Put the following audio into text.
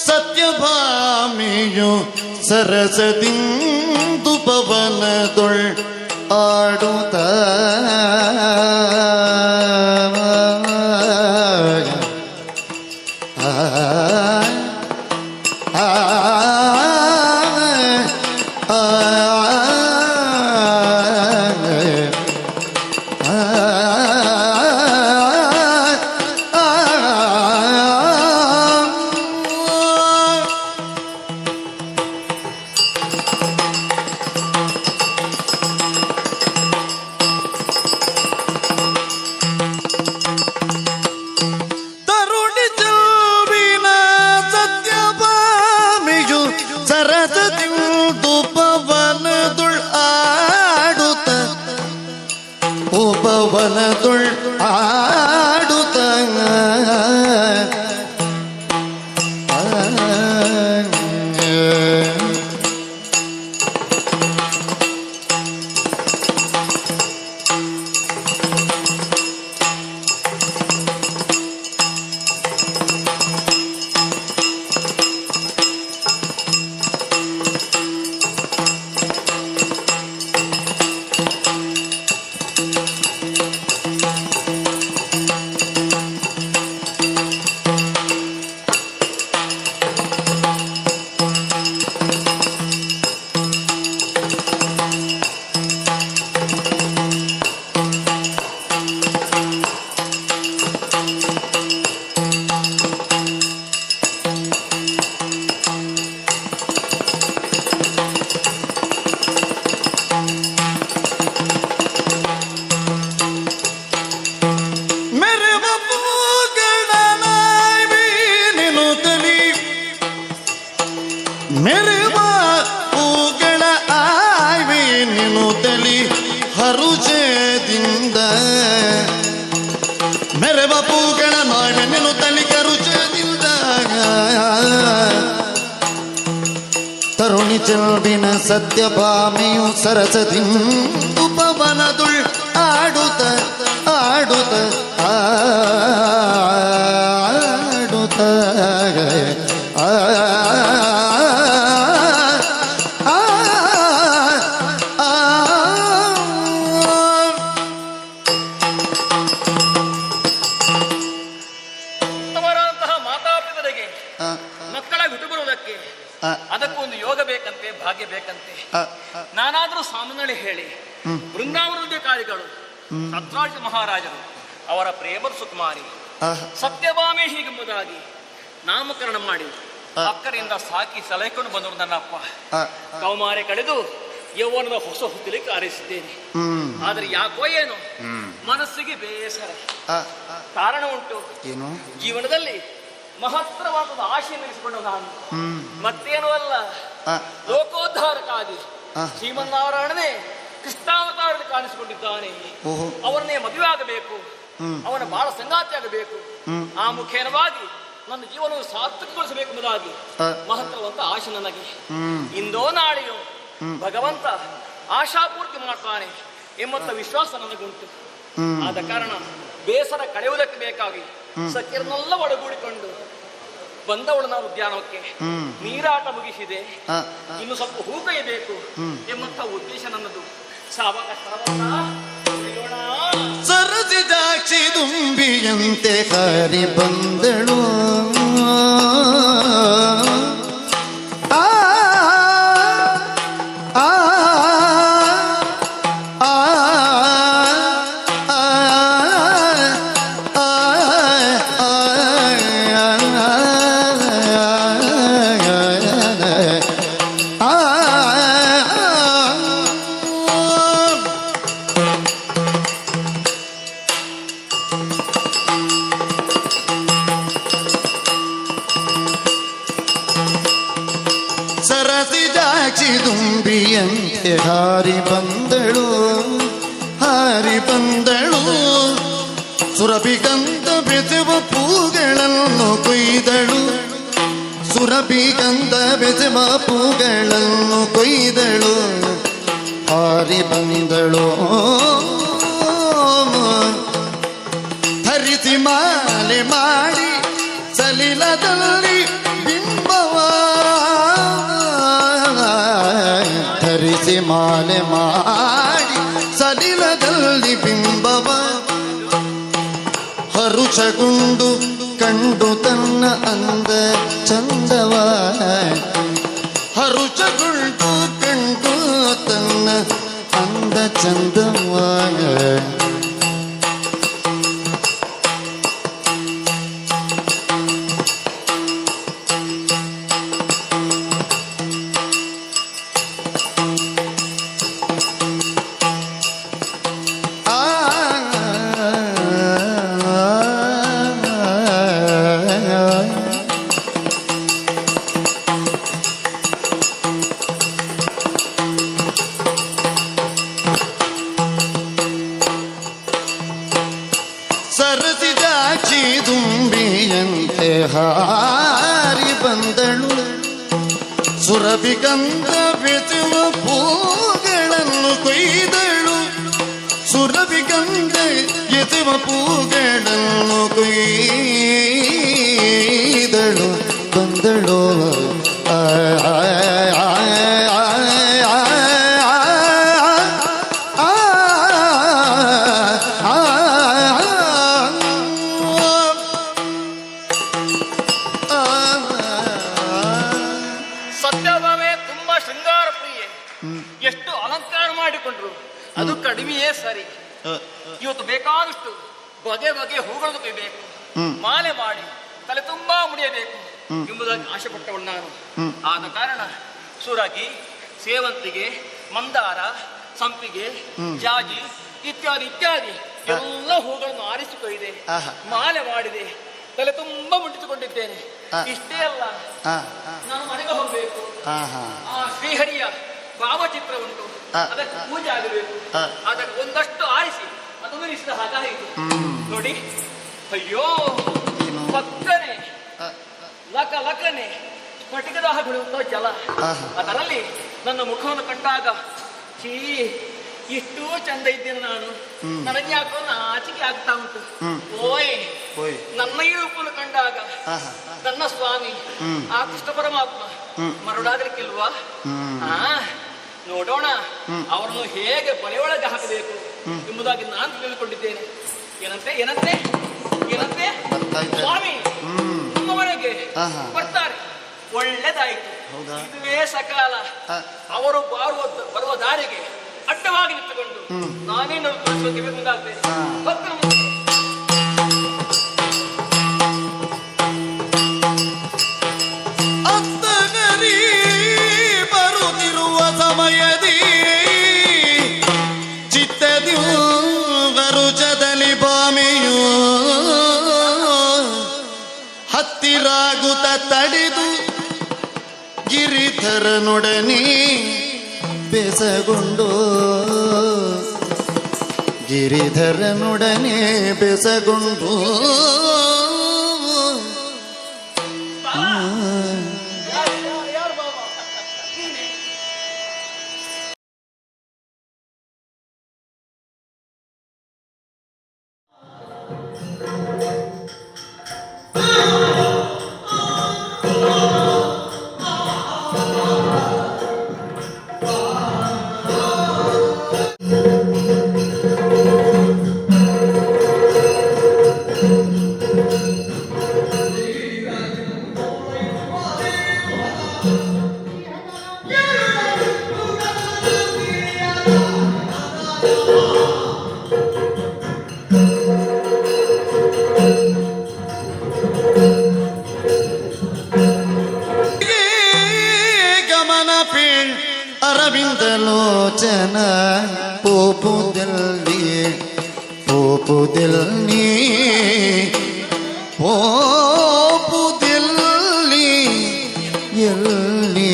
ಸತ್ಯಭಾಮಿಯು ಸರಸದಿಂದು ಪವನದೊಳ್ ಆಡುತ್ತ ಪವನದೊಳ್ ಆಡುತ್ತ ಮೆರೆವ ಹೂಗಳ ಆಯ್ವೆ ನೀನು ತಲಿ ಹರುಜದಿಂದ ಮೆರೆವ ಹೂಗಳ ಆಯ್ವೆ ನೀನು ತಲಿ ಕರುಜದಿಂದ ತರುಣಿ ಚೆಲ್ವಿನ ಸತ್ಯಭಾಮಿಯು ಸರಸದಿಂದು ಪವನದುಳ್ ಆಡುತ್ತ ಆಡುತ್ತ ಆಡುತ್ತ ಮಕ್ಕಳ ಬಿಟ್ಟು ಬರುವುದಕ್ಕೆ ಅದಕ್ಕೊಂದು ಯೋಗ ಬೇಕಂತೆ, ಭಾಗ್ಯ ಬೇಕಂತೆ. ನಾನಾದ್ರೂ ಸಾಮಾನ್ಯ ಹೇಳಿ ಬೃಂದಾವನಾಧಿಕಾರಿಗಳು ಸತ್ರಾಜ ಮಹಾರಾಜರು ಅವರ ಪ್ರೇಮರು ಸುಕುಮಾರಿ ಸತ್ಯಭಾಮೆ ಹೀಗೆಂಬುದಾಗಿ ನಾಮಕರಣ ಮಾಡಿ ಅಕ್ಕರಿಂದ ಸಾಕಿ ಸಲಹಿಕೊಂಡು ಬಂದರು. ನನ್ನಪ್ಪ ಕೌಮಾರೆ ಕಳೆದು ಯೌವನದ ಹೊಸ ಹುತ್ತಲಿಕ್ಕೆ ಆರಿಸಿದ್ದೇನೆ. ಆದ್ರೆ ಯಾಕೋ ಏನು ಮನಸ್ಸಿಗೆ ಬೇಸರ. ಕಾರಣ ಉಂಟು. ಜೀವನದಲ್ಲಿ ಮಹತ್ತರವಾದ ಆಶೆಯನ್ನು ಇರಿಸಿಕೊಂಡು ನಾನು ಮತ್ತೇನೂ ಅಲ್ಲ, ಲೋಕೋದ್ಧಾರಕ್ಕಾಗಿ ಶ್ರೀಮನ್ನಾರಾಯಣನೇ ಕೃಷ್ಣಾವತಾರದಲ್ಲಿ ಕಾಣಿಸಿಕೊಂಡಿದ್ದಾನೆ. ಅವರನ್ನೇ ಮದುವೆ ಆಗಬೇಕು, ಅವನ ಬಹಳ ಸಂಗಾತಿ ಆಗಬೇಕು, ಆ ಮುಖೇನವಾಗಿ ನನ್ನ ಜೀವನವು ಸಾರ್ಥಕಗೊಳಿಸಬೇಕು ಎಂಬುದಾಗಿ ಮಹತ್ತರವಾದ ಆಶೆ ನನಗೆ. ಇಂದೋ ನಾಳೆಯೋ ಭಗವಂತ ಆಶಾಪೂರ್ತಿ ಮಾಡ್ತಾನೆ ಎಂಬಂತ ವಿಶ್ವಾಸ ನನಗುಂಟು. ಆದ ಕಾರಣ ಬೇಸರ ಕಳೆಯುವುದಕ್ಕೆ ಬೇಕಾಗಿ ಸಖ್ಯರನ್ನೆಲ್ಲ ಒಡಗೂಡಿಕೊಂಡು ಬಂದವಳು ನಾವು ಉದ್ಯಾನವಕ್ಕೆ. ನೀರಾಟ ಮುಗಿಸಿದೆ, ಇನ್ನು ಸ್ವಲ್ಪ ಹೂ ಕೈಬೇಕು ಎಂಬಂತ ಉದ್ದೇಶ ನನ್ನದು. ಸರಸಿದಾಕ್ಷಿ ದುಂಬಿಯಂತೆ ಕರಿ ಬಂದಳು ಸರಸಿಜಾಕ್ಷಿ ದುಂಬಿಯಂತೆ ಹಾರಿ ಬಂದಳು ಹಾರಿ ಬಂದಳು. ಸುರಭಿಗಂಧ ಬೆಸೆವ ಪೂಗಳನ್ನು ಕೊಯ್ದಳು, ಸುರಭಿಗಂಧ ಬೆಸೆವ ಪೂಗಳನ್ನು ಕೊಯ್ದಳು. ಹಾರಿ ಬಂದಳು ಧರಿಸಿ ಮಾಲೆ ಮಾಡಿ ಸಲಿಲದಲ್ಲಿ ಬಿಂಬ ಕಂಡು ತನ್ನ ಅಂದ ಚಂದವ ಹರುಚಗುಂಟು ಕಂಡು ತನ್ನ ಅಂದ ಚಂದವ ಸರಸಿಜಾಕ್ಷಿ ದುಂಬಿಯಂತೆ ಹಾರಿ ಬಂದಳು ಸುರಭಿಗಂಧ ಬೆಸುವ ಪೂಗಳನ್ನು ಕೊಯ್ದಳು ಸುರಭಿಗಂಧ ಎಸುವ ಪೂಗಳನ್ನು ಕೊಯ್ದಳು ಬಂದಳು ಸತ್ಯಭಾಮೆ ತುಂಬಾ ಶೃಂಗಾರ ಪ್ರಿಯೆ. ಎಷ್ಟು ಅಲಂಕಾರ ಮಾಡಿಕೊಂಡ್ರು ಅದು ಕಡಿಮೆಯೇ ಸರಿ. ಇವತ್ತು ಬೇಕಾದಷ್ಟು ಬಗೆ ಬಗೆ ಹೂಗಳನ್ನು ಕೊಯ್ಬೇಕು, ಮಾಲೆ ಮಾಡಿ ತಲೆ ತುಂಬಾ ಮುಡಿಯಬೇಕು ಎಂಬುದಾಗಿ ಆಶೆ ಪಟ್ಟವಳು ನಾನು. ಆದ ಕಾರಣ ಸುರಗಿ, ಸೇವಂತಿಗೆ, ಮಂದಾರ, ಸಂಪಿಗೆ, ಜಾಜಿ ಇತ್ಯಾದಿ ಇತ್ಯಾದಿ ಎಲ್ಲ ಹೂಗಳನ್ನು ಆರಿಸಿಕೊಯ್ದೆ, ಮಾಲೆ ಮಾಡಿದೆ, ತಲೆ ತುಂಬಾ ಮುಟ್ಟಿಸಿಕೊಂಡಿದ್ದೇನೆ. ಇಷ್ಟೇ ಅಲ್ಲ, ನಾನು ಮನೆಗೆ ಹೋಗ್ಬೇಕು. ಆ ಶ್ರೀಹರಿಯ ಭಾವಚಿತ್ರ ಉಂಟು, ಅದಕ್ಕೆ ಪೂಜೆ ಆಗಬೇಕು. ಅದಕ್ಕೆ ಒಂದಷ್ಟು ಆರಿಸಿ ಅದನ್ನು ಇರಿಸಿದ ಹಾಗಾಯಿತು ನೋಡಿ. ಅಯ್ಯೋ ಪಕ್ಕನೆ ಲಕ ಲಕನೆ ಸ್ಫಟಿಕದ ಬಿಡುವ ಜಲ. ಅದರಲ್ಲಿ ನನ್ನ ಮುಖವನ್ನು ಕಂಡಾಗ ಛೀ, ಇಷ್ಟೂ ಚಂದ ಇದ್ದೇನೆ ನಾನು, ನನಗೆ ಯಾಕೋ ನಾಚಿಕೆ ಆಗ್ತಾ ಉಂಟು. ಓಯ್, ನನ್ನ ಈ ರೂಪವನ್ನು ಕಂಡಾಗ ನನ್ನ ಸ್ವಾಮಿ ಆ ಕೃಷ್ಣ ಪರಮಾತ್ಮ ಮರುಳಾಗಲಿಕ್ಕಿಲ್ವಾ? ನೋಡೋಣ ಅವರನ್ನು ಹೇಗೆ ಬಲೆಯೊಳಗೆ ಹಾಕಬೇಕು ಎಂಬುದಾಗಿ ನಾನು ತಿಳಿದುಕೊಂಡಿದ್ದೇನೆ. ಏನಂತೆ ಏನಂತೆ ಏನಂತೆ ಸ್ವಾಮಿ ನಿಮ್ಮ ಮನೆಗೆ ಬರ್ತಾರೆ, ಒಳ್ಳೆದಾಯಿತು. ಇದುವೇ ಸಕಾಲ. ಅವರು ಬರುವ ದಾರಿಗೆ ಅಡ್ಡವಾಗಿ ನಿಂತುಕೊಂಡು ನಾನೇನು ತೋರಿಸೋಕೆ ಮುಂದಾಗ್ತೇನೆ. ಅತ್ತಗರಿ ಬರುತ್ತಿರುವ ಸಮಯದಿ ಚಿತ್ತದಿ ವರುಷದಲ್ಲಿ ಬಾಮೆಯು ಹತ್ತಿರಾಗುತ್ತ ತಡೆದು ಗಿರಿಧರನೊಡನೆ ಬೆಸಗೊಂಡು ಗಿರಿಧರನೊಡನೆ ಬೆಸಗೊಂಡು ಅರವಿಂದಲೋಚನ ಪೋಪುದಲ್ಲಿ ಎಲ್ಲಿ